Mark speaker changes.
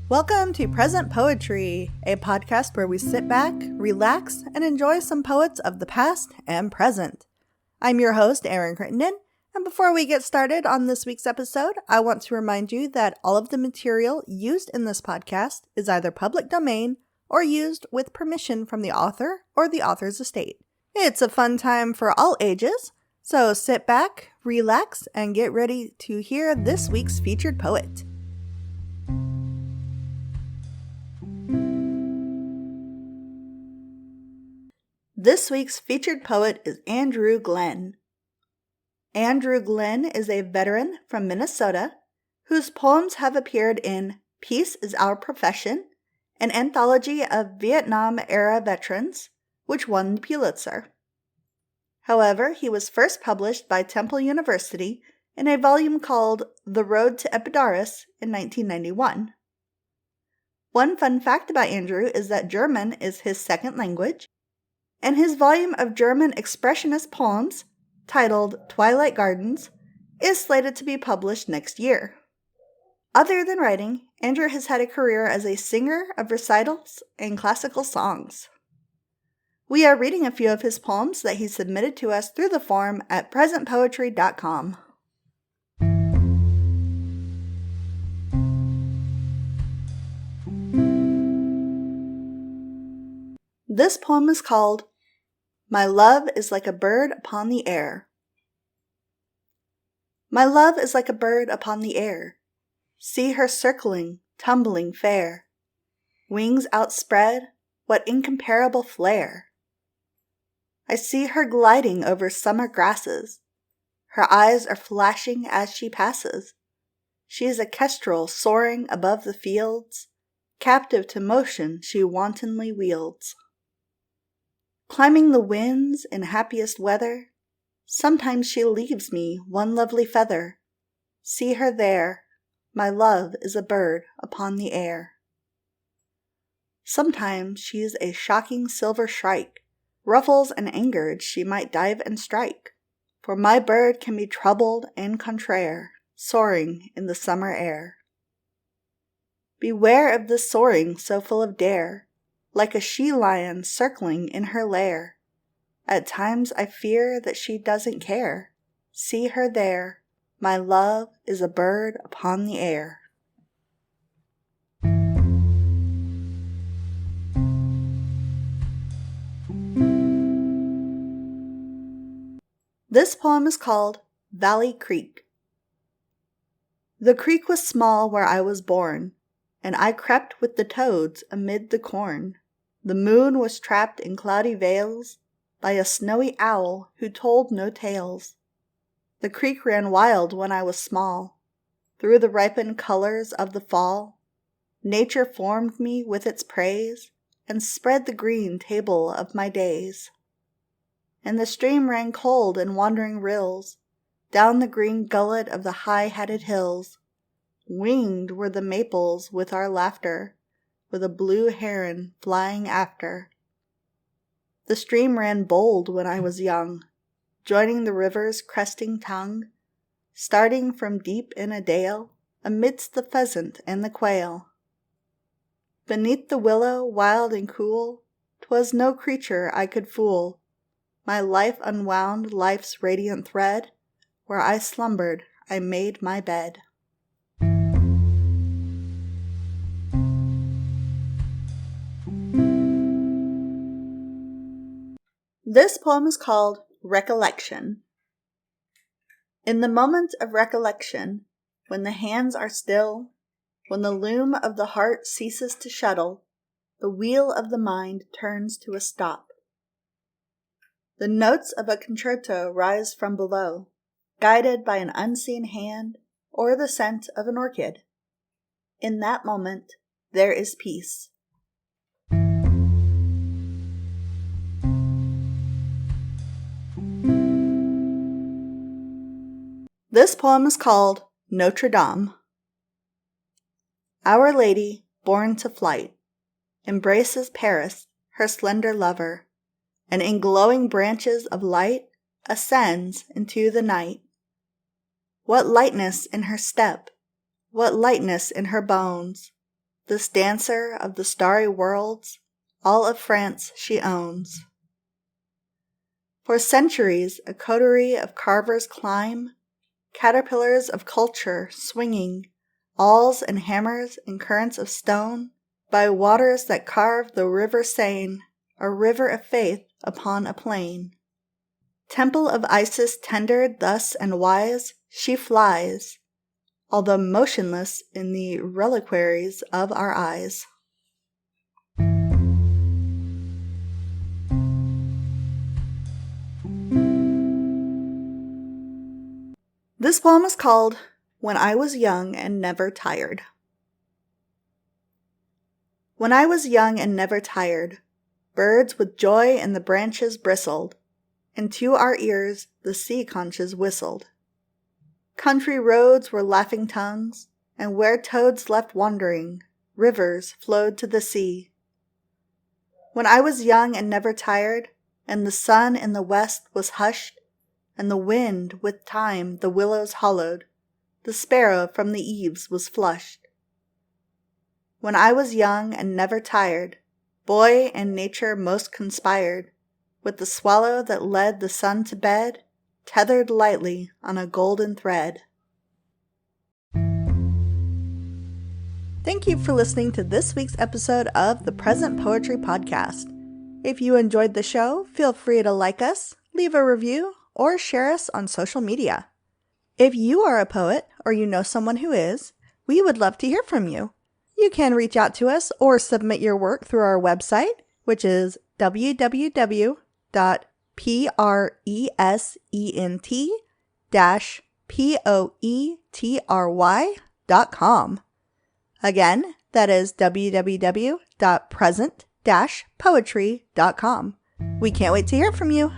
Speaker 1: Welcome to Present Poetry, a podcast where we sit back, relax, and enjoy some poets of the past and present. I'm your host, Erin Crittenden, and before we get started on this week's episode, I want to remind you that all of the material used in this podcast is either public domain or used with permission from the author or the author's estate. It's a fun time for all ages, so sit back, relax, and get ready to hear this week's featured poet. This week's featured poet is Andrew Glenn. Andrew Glenn is a veteran from Minnesota whose poems have appeared in Peace is Our Profession, an anthology of Vietnam-era veterans, which won the Pulitzer. However, he was first published by Temple University in a volume called The Road to Epidaurus in 1991. One fun fact about Andrew is that German is his second language, and his volume of German expressionist poems, titled Twilight Gardens, is slated to be published next year. Other than writing, Andrew has had a career as a singer of recitals and classical songs. We are reading a few of his poems that he submitted to us through the form at presentpoetry.com. This poem is called My Love is Like a Bird Upon the Air. My love is like a bird upon the air. See her circling, tumbling fair. Wings outspread, what incomparable flare. I see her gliding over summer grasses. Her eyes are flashing as she passes. She is a kestrel soaring above the fields. Captive to motion she wantonly wields. Climbing the winds in happiest weather, sometimes she leaves me one lovely feather. See her there, my love is a bird upon the air. Sometimes she's a shocking silver shrike, ruffles and angered she might dive and strike. For my bird can be troubled and contraire, soaring in the summer air. Beware of this soaring so full of dare, like a she-lion circling in her lair. At times I fear that she doesn't care. See her there, my love is a bird upon the air. This poem is called Valley Creek. The creek was small where I was born, and I crept with the toads amid the corn. The moon was trapped in cloudy veils by a snowy owl who told no tales. The creek ran wild when I was small. Through the ripened colors of the fall, nature formed me with its praise and spread the green table of my days. And the stream ran cold in wandering rills down the green gullet of the high-hatted hills. Winged were the maples with our laughter, with a blue heron flying after. The stream ran bold when I was young, joining the river's cresting tongue, starting from deep in a dale, amidst the pheasant and the quail. Beneath the willow, wild and cool, 'twas no creature I could fool. My life unwound life's radiant thread, where I slumbered I made my bed. This poem is called Recollection. In the moment of recollection, when the hands are still, when the loom of the heart ceases to shuttle, the wheel of the mind turns to a stop. The notes of a concerto rise from below, guided by an unseen hand or the scent of an orchid. In that moment, there is peace. This poem is called Notre Dame. Our Lady, born to flight, embraces Paris, her slender lover, and in glowing branches of light ascends into the night. What lightness in her step, what lightness in her bones, this dancer of the starry worlds, all of France she owns. For centuries a coterie of carvers climb, caterpillars of culture swinging, awls and hammers and currents of stone, by waters that carve the river Seine, a river of faith upon a plain. Temple of Isis tendered thus and wise, she flies, although motionless in the reliquaries of our eyes. This poem is called When I Was Young and Never Tired. When I was young and never tired, birds with joy in the branches bristled, and to our ears the sea conches whistled. Country roads were laughing tongues, and where toads left wandering, rivers flowed to the sea. When I was young and never tired, and the sun in the west was hushed, and the wind with time the willows hollowed, the sparrow from the eaves was flushed. When I was young and never tired, boy and nature most conspired, with the swallow that led the sun to bed, tethered lightly on a golden thread. Thank you for listening to this week's episode of the Present Poetry Podcast. If you enjoyed the show, feel free to like us, leave a review, or share us on social media. If you are a poet or you know someone who is, we would love to hear from you. You can reach out to us or submit your work through our website, which is www.present-poetry.com. Again, that is www.present-poetry.com. We can't wait to hear from you.